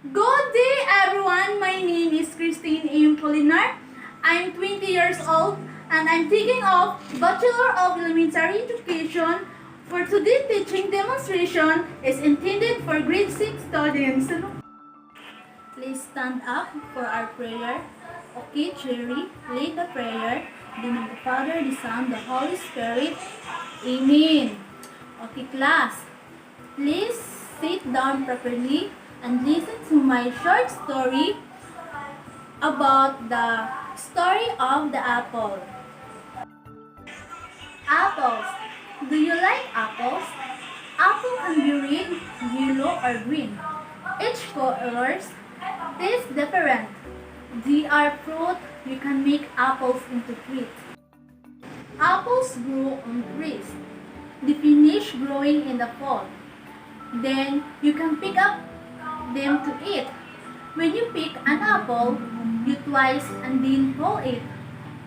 Good day, everyone. My name is Christine A. Polinar. I'm 20 years old and I'm taking of Bachelor of Elementary Education. For today's teaching demonstration is intended for grade 6 students. Please stand up for our prayer. Okay, Cherry, lead the prayer. In the name of the Father, the Son, the Holy Spirit. Amen. Okay, class. Please sit down properly and listen to my short story about the story of the apple. Apples. Do you like apples? Apple can be red, yellow, or green. Each colors taste different. They are fruit. You can make apples into fruit. Apples grow on trees. They finish growing in the fall. Then you can pick up them to eat. When you pick an apple, you twice and then pull it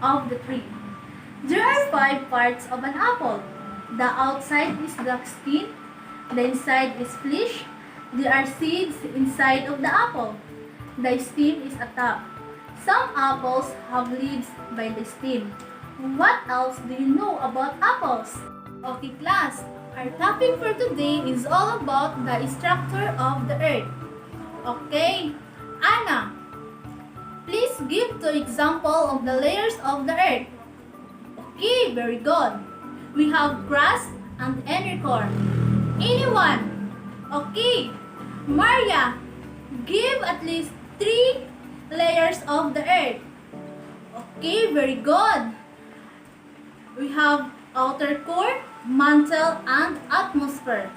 off the tree. There are 5 parts of an apple. The outside is the skin, the inside is flesh, there are seeds inside of the apple. The stem is a top. Some apples have leaves by the stem. What else do you know about apples? Okay, class. Our topic for today is all about the structure of the earth. Okay, Anna, please give the example of the layers of the earth. Okay, very good. We have crust and inner core. Anyone? Okay, Maria, give at least 3 layers of the earth. Okay, very good. We have outer core, mantle, and atmosphere.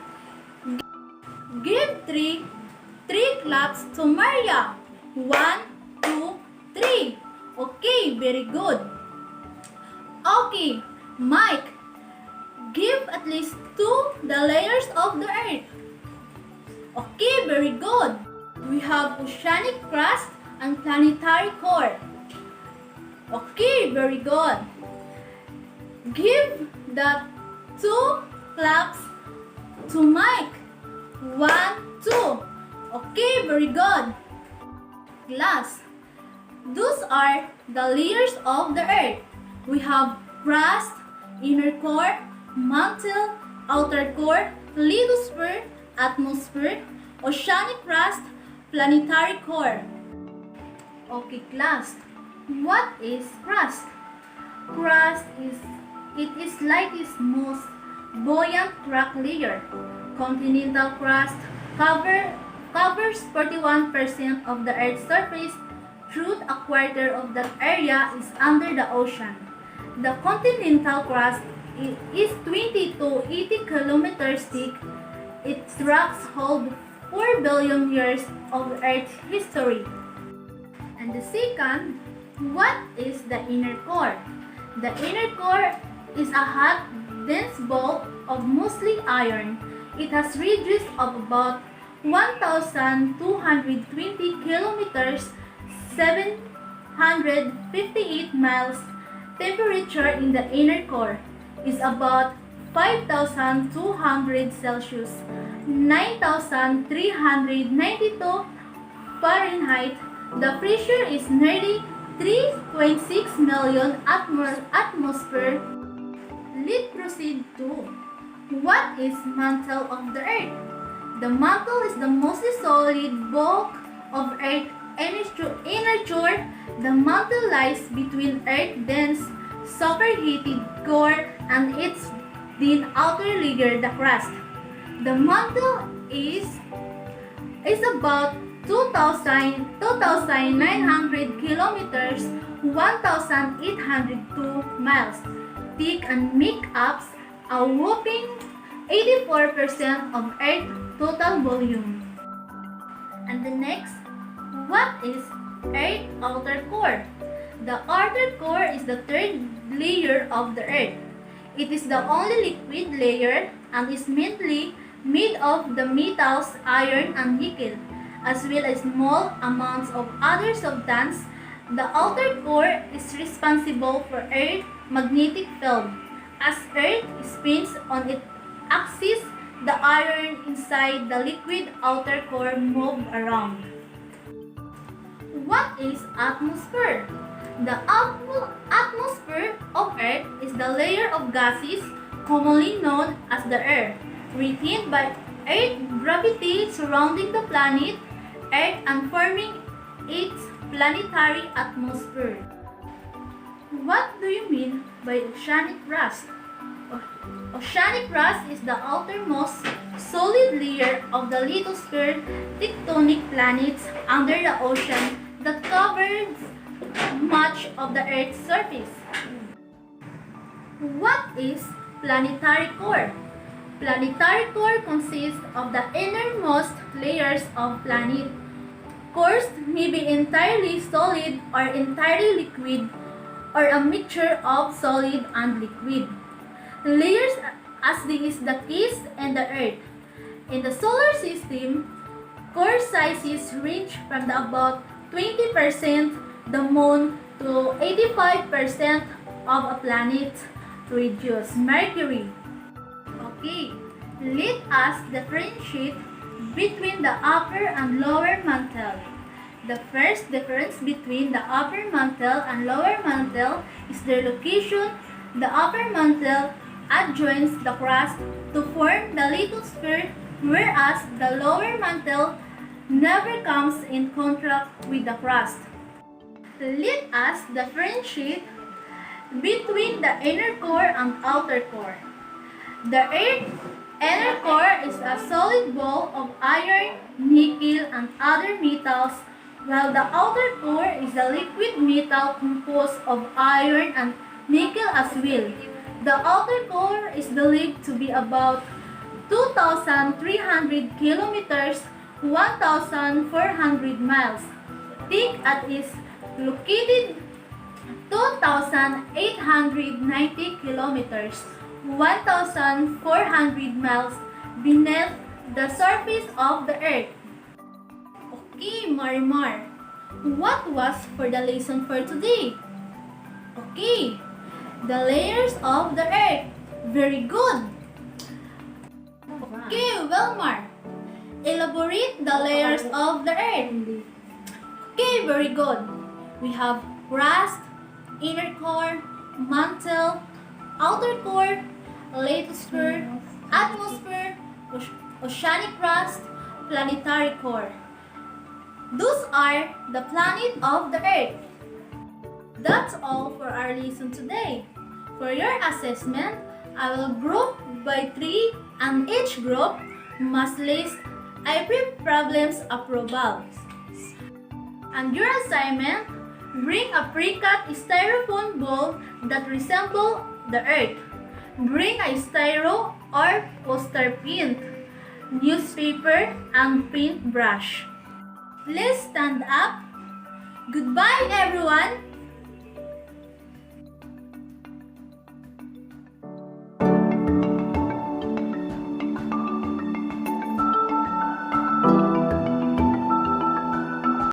Give three claps to Maria. 1, 2, 3. Okay, very good. Okay, Mike, give at least 2 the layers of the earth. Okay, very good. We have oceanic crust and planetary core. Okay, very good. Give the 2 claps to Mike. 1, 2. Okay, very good. Class, those are the layers of the earth. We have crust, inner core, mantle, outer core, lithosphere, atmosphere, oceanic crust, planetary core. Okay, class, what is crust? Crust is like its most buoyant rock layer. Continental crust covers 41% of the Earth's surface. Truth, a quarter of that area is under the ocean. The continental crust is 20 to 80 kilometers thick. Its rocks hold 4 billion years of Earth's history. And the second, what is the inner core? The inner core is a hot, dense ball of mostly iron. It has radius of about 1,220 kilometers, 758 miles. Temperature in the inner core is about 5,200 Celsius, 9,392 Fahrenheit. The pressure is nearly 3.6 million atmosphere. Let's proceed to what is mantle of the earth? The mantle is the mostly solid bulk of earth inner. The mantle lies between earth's dense, superheated core and its thin outer layer, the crust. The mantle is about 2,900 kilometers, 1,802 miles thick and make up a whopping 84% of Earth's total volume. And the next, what is Earth's outer core? The outer core is the third layer of the Earth. It is the only liquid layer and is mainly made of the metals iron and nickel, as well as small amounts of other substances. The outer core is responsible for Earth's magnetic field. As Earth spins on its axis, the iron inside the liquid outer core moves around. What is atmosphere? The atmosphere of Earth is the layer of gases commonly known as the air, retained by Earth gravity surrounding the planet Earth and forming its planetary atmosphere. What do you mean by oceanic crust? Oceanic crust is the outermost solid layer of the lithosphere, tectonic planets under the ocean that covers much of the Earth's surface. What is planetary core? Planetary core consists of the innermost layers of planet. Cores may be entirely solid or entirely liquid or a mixture of solid and liquid. Layers as is the case in the Earth. In the solar system, core sizes range from about 20% the Moon to 85% of a planet reduce Mercury. Okay, let us differentiate between the upper and lower mantle. The first difference between the upper mantle and lower mantle is their location. The upper mantle adjoins the crust to form the lithosphere, whereas the lower mantle never comes in contact with the crust. Let us differentiate between the inner core and outer core. The Earth's inner core is a solid ball of iron, nickel, and other metals, while the outer core is a liquid metal composed of iron and nickel as well. The outer core is believed to be about 2,300 kilometers, 1,400 miles thick and is located 2,890 kilometers, 1,400 miles beneath the surface of the Earth. Okay, Marimar, what was for the lesson for today? Okay, the layers of the Earth. Very good. Okay, Wilmar, elaborate the layers of the Earth. Okay, very good. We have crust, inner core, mantle, outer core, lithosphere, atmosphere, oceanic crust, planetary core. Those are the planet of the Earth. That's all for our lesson today. For your assessment, I will group by 3 and each group must list every problem's approval. And your assignment, bring a pre-cut styrofoam ball that resembles the Earth. Bring a styro or poster print, newspaper, and paintbrush. Please stand up. Goodbye, everyone.